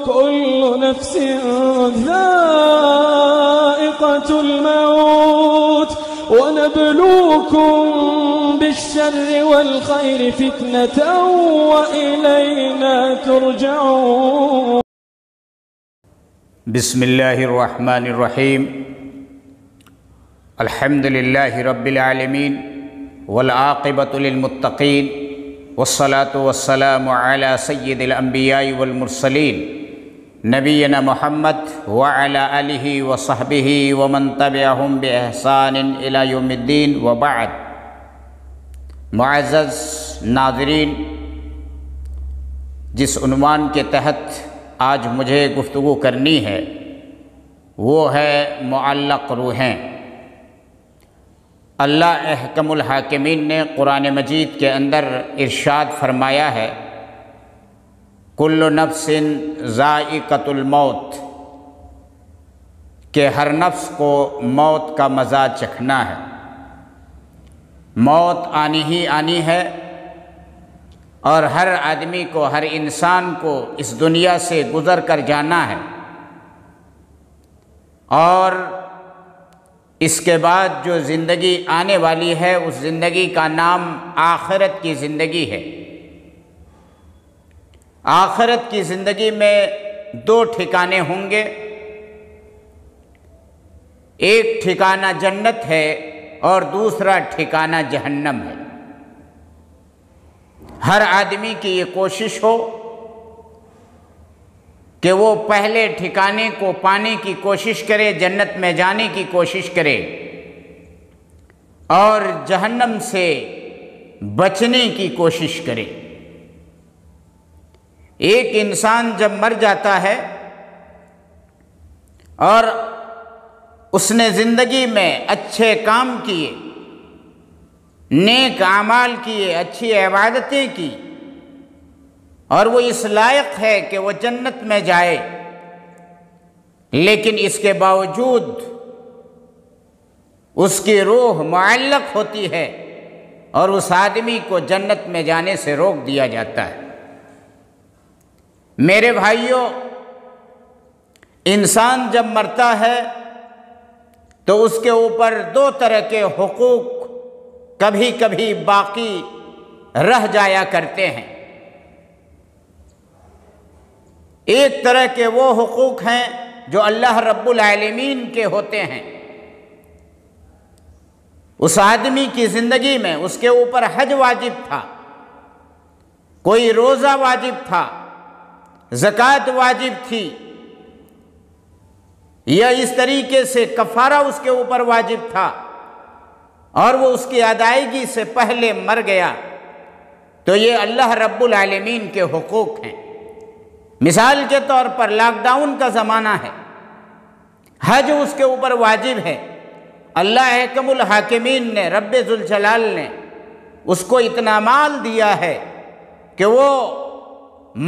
كل نفس ذائقة الموت ونبلوكم بالشر والخير فتنة وإلينا ترجعون. بسم الله الرحمن الرحيم. الحمد لله رب العالمين والعاقبة للمتقين والصلاة والسلام على سيد الأنبياء والمرسلين نبينا محمد وعلى آله وصحبه ومن تبعهم بإحسان إلى يوم الدين وبعد. معزز ناظرین، جس عنوان کے تحت آج مجھے گفتگو کرنی ہے وہ ہے معلق روحیں. اللہ احکم الحاکمین نے قرآن مجید کے اندر ارشاد فرمایا ہے، کل نفس ذائقۃ الموت، کہ ہر نفس کو موت کا مزہ چکھنا ہے. موت آنی ہی آنی ہے اور ہر آدمی کو، ہر انسان کو اس دنیا سے گزر کر جانا ہے، اور اس کے بعد جو زندگی آنے والی ہے اس زندگی کا نام آخرت کی زندگی ہے. آخرت کی زندگی میں دو ٹھکانے ہوں گے، ایک ٹھکانہ جنت ہے اور دوسرا ٹھکانہ جہنم ہے. ہر آدمی کی یہ کوشش ہو کہ وہ پہلے ٹھکانے کو پانے کی کوشش کرے، جنت میں جانے کی کوشش کرے، اور جہنم سے بچنے کی کوشش کرے. ایک انسان جب مر جاتا ہے اور اس نے زندگی میں اچھے کام کیے، نیک اعمال کیے، اچھی عبادتیں کی، اور وہ اس لائق ہے کہ وہ جنت میں جائے، لیکن اس کے باوجود اس کی روح معلق ہوتی ہے اور اس آدمی کو جنت میں جانے سے روک دیا جاتا ہے. میرے بھائیوں، انسان جب مرتا ہے تو اس کے اوپر دو طرح کے حقوق کبھی کبھی باقی رہ جایا کرتے ہیں. ایک طرح کے وہ حقوق ہیں جو اللہ رب العالمین کے ہوتے ہیں. اس آدمی کی زندگی میں اس کے اوپر حج واجب تھا، کوئی روزہ واجب تھا، زکوٰۃ واجب تھی، یا اس طریقے سے کفارہ اس کے اوپر واجب تھا، اور وہ اس کی ادائیگی سے پہلے مر گیا، تو یہ اللہ رب العالمین کے حقوق ہیں. مثال کے طور پر لاک ڈاؤن کا زمانہ ہے، حج اس کے اوپر واجب ہے. اللہ احکم الحاکمین نے، رب ذوالجلال نے اس کو اتنا مال دیا ہے کہ وہ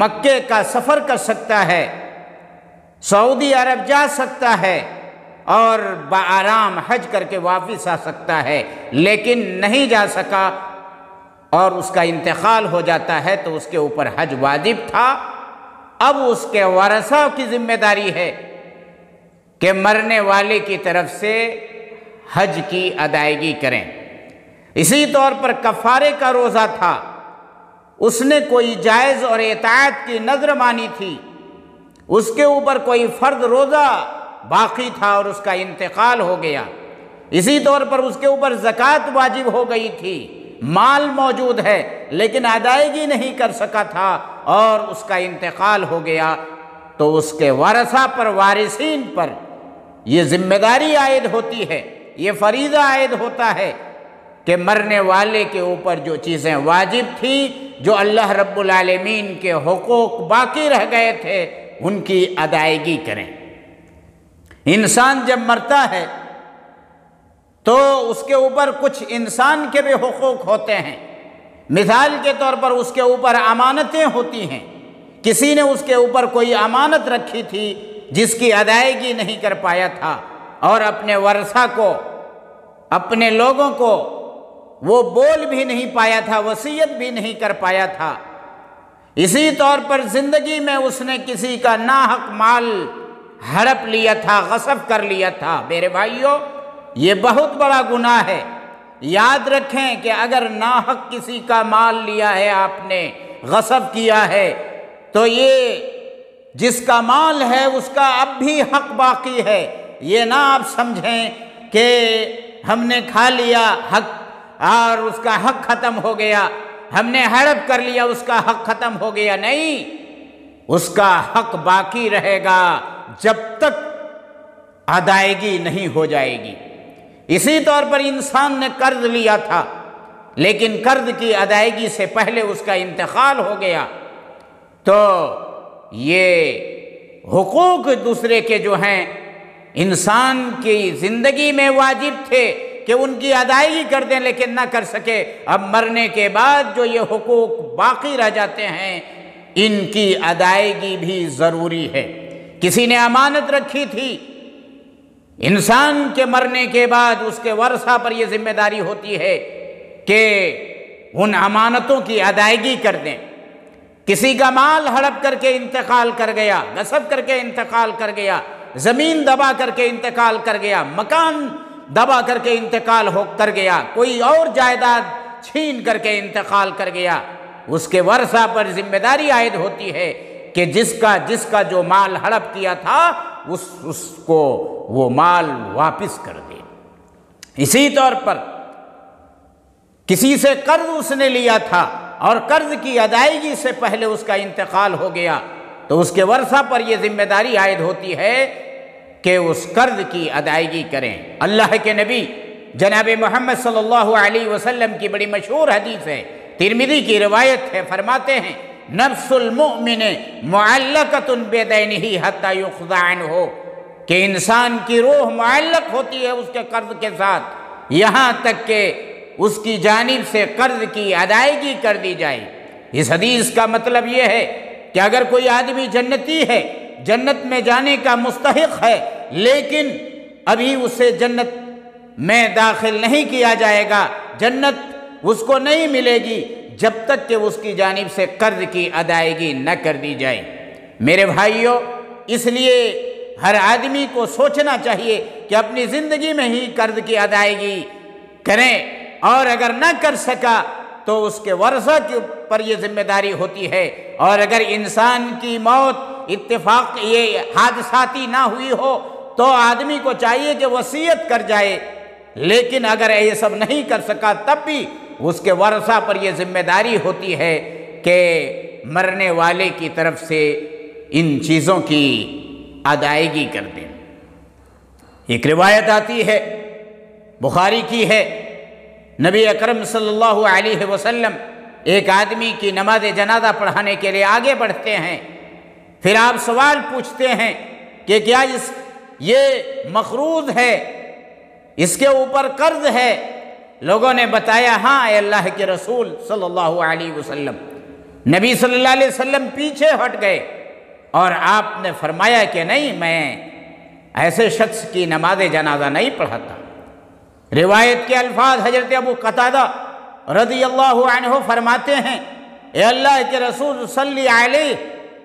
مکے کا سفر کر سکتا ہے، سعودی عرب جا سکتا ہے اور بآرام حج کر کے واپس آ سکتا ہے، لیکن نہیں جا سکا اور اس کا انتقال ہو جاتا ہے تو اس کے اوپر حج واجب تھا. اب اس کے ورثہ کی ذمہ داری ہے کہ مرنے والے کی طرف سے حج کی ادائیگی کریں. اسی طور پر کفارے کا روزہ تھا، اس نے کوئی جائز اور اطاعت کی نذر مانی تھی، اس کے اوپر کوئی فرض روزہ باقی تھا اور اس کا انتقال ہو گیا. اسی طور پر اس کے اوپر زکوٰۃ واجب ہو گئی تھی، مال موجود ہے لیکن ادائیگی نہیں کر سکا تھا اور اس کا انتقال ہو گیا، تو اس کے ورثہ پر، وارثین پر یہ ذمہ داری عائد ہوتی ہے، یہ فریضہ عائد ہوتا ہے کہ مرنے والے کے اوپر جو چیزیں واجب تھیں، جو اللہ رب العالمین کے حقوق باقی رہ گئے تھے، ان کی ادائیگی کریں. انسان جب مرتا ہے تو اس کے اوپر کچھ انسان کے بھی حقوق ہوتے ہیں. مثال کے طور پر اس کے اوپر امانتیں ہوتی ہیں. کسی نے اس کے اوپر کوئی امانت رکھی تھی جس کی ادائیگی نہیں کر پایا تھا، اور اپنے ورثہ کو، اپنے لوگوں کو وہ بول بھی نہیں پایا تھا، وصیت بھی نہیں کر پایا تھا، اسی طور پر زندگی میں اس نے کسی کا ناحق مال ہڑپ لیا تھا، غصب کر لیا تھا، میرے بھائیوں یہ بہت بڑا گناہ ہے۔ یاد رکھیں کہ اگر ناحق کسی کا مال لیا ہے آپ نے، غصب کیا ہے، تو یہ جس کا مال ہے اس کا اب بھی حق باقی ہے۔ یہ نہ آپ سمجھیں کہ ہم نے کھا لیا حق اور اس کا حق ختم ہو گیا، ہم نے ہڑپ کر لیا اس کا حق ختم ہو گیا، نہیں، اس کا حق باقی رہے گا جب تک ادائیگی نہیں ہو جائے گی۔ اسی طور پر انسان نے قرض لیا تھا لیکن قرض کی ادائیگی سے پہلے اس کا انتقال ہو گیا، تو یہ حقوق دوسرے کے جو ہیں انسان کی زندگی میں واجب تھے کہ ان کی ادائیگی کر دیں، لیکن نہ کر سکے۔ اب مرنے کے بعد جو یہ حقوق باقی رہ جاتے ہیں ان کی ادائیگی بھی ضروری ہے۔ کسی نے امانت رکھی تھی، انسان کے مرنے کے بعد اس کے ورثہ پر یہ ذمہ داری ہوتی ہے کہ ان امانتوں کی ادائیگی کر دیں۔ کسی کا مال ہڑپ کر کے انتقال کر گیا، غصب کر کے انتقال کر گیا، زمین دبا کر کے انتقال کر گیا، مکان دبا کر کے انتقال کر گیا، کوئی اور جائیداد چھین کر کے انتقال کر گیا، اس کے ورثہ پر ذمہ داری عائد ہوتی ہے کہ جس کا جو مال ہڑپ کیا تھا اس کو وہ مال واپس کر دے۔ اسی طور پر کسی سے قرض اس نے لیا تھا اور قرض کی ادائیگی سے پہلے اس کا انتقال ہو گیا، تو اس کے ورثہ پر یہ ذمہ داری عائد ہوتی ہے کہ اس قرض کی ادائیگی کریں۔ اللہ کے نبی جناب محمد صلی اللہ علیہ وسلم کی بڑی مشہور حدیث ہے، ترمذی کی روایت ہے، فرماتے ہیں نفس المؤمن معلقۃ بدینہ حتی یقضی عنہ، کہ انسان کی روح معلق ہوتی ہے اس کے قرض کے ساتھ یہاں تک کہ اس کی جانب سے قرض کی ادائیگی کر دی جائے۔ اس حدیث کا مطلب یہ ہے کہ اگر کوئی آدمی جنتی ہے، جنت میں جانے کا مستحق ہے، لیکن ابھی اسے جنت میں داخل نہیں کیا جائے گا، جنت اس کو نہیں ملے گی جب تک کہ اس کی جانب سے قرض کی ادائیگی نہ کر دی جائے۔ میرے بھائیوں، اس لیے ہر آدمی کو سوچنا چاہیے کہ اپنی زندگی میں ہی قرض کی ادائیگی کریں، اور اگر نہ کر سکا تو اس کے ورثہ کے پر یہ ذمہ داری ہوتی ہے۔ اور اگر انسان کی موت اتفاق یہ حادثاتی نہ ہوئی ہو تو آدمی کو چاہیے کہ وصیت کر جائے، لیکن اگر یہ سب نہیں کر سکا تب بھی اس کے ورثہ پر یہ ذمہ داری ہوتی ہے کہ مرنے والے کی طرف سے ان چیزوں کی ادائیگی کر دیں۔ ایک روایت آتی ہے، بخاری کی ہے، نبی اکرم صلی اللہ علیہ وسلم ایک آدمی کی نماز جنازہ پڑھانے کے لیے آگے بڑھتے ہیں، پھر آپ سوال پوچھتے ہیں کہ کیا یہ مقروض ہے، اس کے اوپر قرض ہے؟ لوگوں نے بتایا ہاں اے اللہ کے رسول صلی اللہ علیہ وسلم۔ نبی صلی اللہ علیہ وسلم پیچھے ہٹ گئے اور آپ نے فرمایا کہ نہیں، میں ایسے شخص کی نماز جنازہ نہیں پڑھاتا۔ روایت کے الفاظ حضرت ابو قتادہ رضی اللہ عنہ فرماتے ہیں اے اللہ کے رسول صلی علیہ،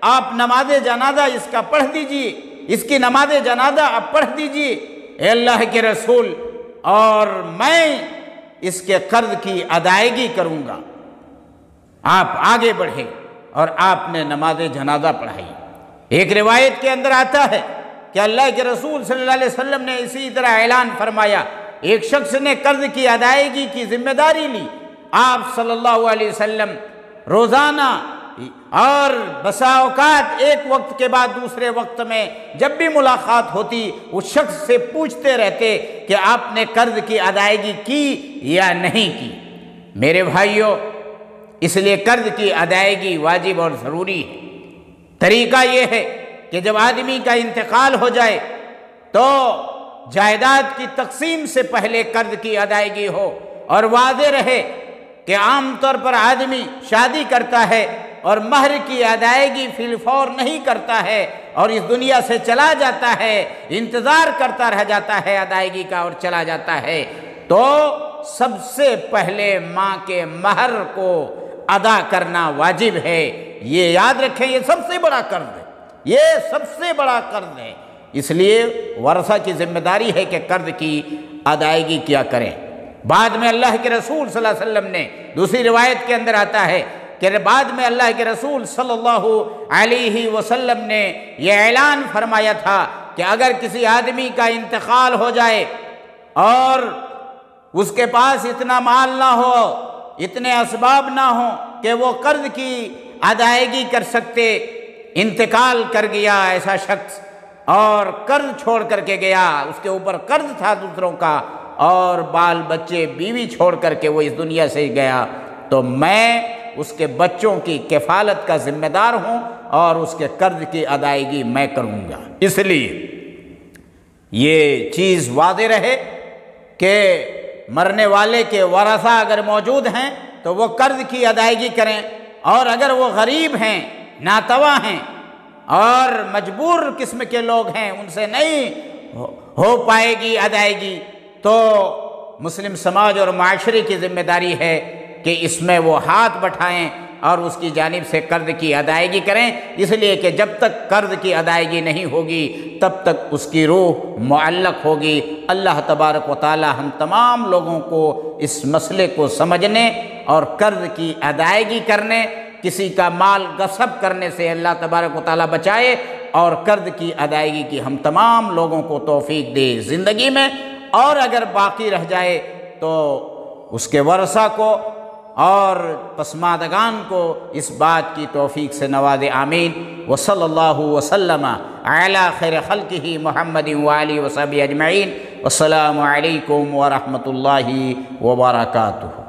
آپ نماز جنازہ اس کا پڑھ دیجئے، اس کی نماز جنازہ آپ پڑھ دیجئے اے اللہ کے رسول، اور میں اس کے قرض کی ادائیگی کروں گا۔ آپ آگے بڑھے اور آپ نے نماز جنازہ پڑھائی۔ ایک روایت کے اندر آتا ہے کہ اللہ کے رسول صلی اللہ علیہ وسلم نے اسی طرح اعلان فرمایا، ایک شخص نے قرض کی ادائیگی کی ذمہ داری لی، آپ صلی اللہ علیہ وسلم روزانہ اور بسا اوقات ایک وقت کے بعد دوسرے وقت میں جب بھی ملاقات ہوتی اس شخص سے پوچھتے رہتے کہ آپ نے قرض کی ادائیگی کی یا نہیں کی۔ میرے بھائیوں، اس لیے قرض کی ادائیگی واجب اور ضروری ہے۔ طریقہ یہ ہے کہ جب آدمی کا انتقال ہو جائے تو جائیداد کی تقسیم سے پہلے قرض کی ادائیگی ہو، اور واضح رہے کہ عام طور پر آدمی شادی کرتا ہے اور مہر کی ادائیگی فی الفور نہیں کرتا ہے اور اس دنیا سے چلا جاتا ہے، انتظار کرتا رہ جاتا ہے ادائیگی کا اور چلا جاتا ہے، تو سب سے پہلے ماں کے مہر کو ادا کرنا واجب ہے۔ یہ یاد رکھیں یہ سب سے بڑا قرض ہے، یہ سب سے بڑا قرض ہے۔ اس لیے ورثہ کی ذمہ داری ہے کہ قرض کی ادائیگی کیا کریں۔ بعد میں اللہ کے رسول صلی اللہ علیہ وسلم نے، دوسری روایت کے اندر آتا ہے کہ بعد میں اللہ کے رسول صلی اللہ علیہ وسلم نے یہ اعلان فرمایا تھا کہ اگر کسی آدمی کا انتقال ہو جائے اور اس کے پاس اتنا مال نہ ہو، اتنے اسباب نہ ہوں کہ وہ قرض کی ادائیگی کر سکتے، انتقال کر گیا ایسا شخص اور قرض چھوڑ کر کے گیا، اس کے اوپر قرض تھا دوسروں کا، اور بال بچے بیوی چھوڑ کر کے وہ اس دنیا سے گیا، تو میں اس کے بچوں کی کفالت کا ذمہ دار ہوں اور اس کے قرض کی ادائیگی میں کروں گا۔ اس لیے یہ چیز واضح رہے کہ مرنے والے کے ورثہ اگر موجود ہیں تو وہ قرض کی ادائیگی کریں، اور اگر وہ غریب ہیں، ناتواں ہیں اور مجبور قسم کے لوگ ہیں، ان سے نہیں ہو پائے گی ادائیگی، تو مسلم سماج اور معاشرے کی ذمہ داری ہے کہ اس میں وہ ہاتھ بٹھائیں اور اس کی جانب سے قرض کی ادائیگی کریں، اس لیے کہ جب تک قرض کی ادائیگی نہیں ہوگی تب تک اس کی روح معلق ہوگی۔ اللہ تبارک و تعالی ہم تمام لوگوں کو اس مسئلے کو سمجھنے اور قرض کی ادائیگی کرنے، کسی کا مال غصب کرنے سے اللہ تبارک و تعالی بچائے، اور قرض کی ادائیگی کی ہم تمام لوگوں کو توفیق دے زندگی میں، اور اگر باقی رہ جائے تو اس کے ورثہ کو اور پسماندگان کو اس بات کی توفیق سے نوازے، آمین۔ وصلی اللہ وسلم علی خیر خلقہ محمد وآلہ وصحبہ اجمعین۔ والسلام علیکم ورحمۃ اللہ وبرکاتہ۔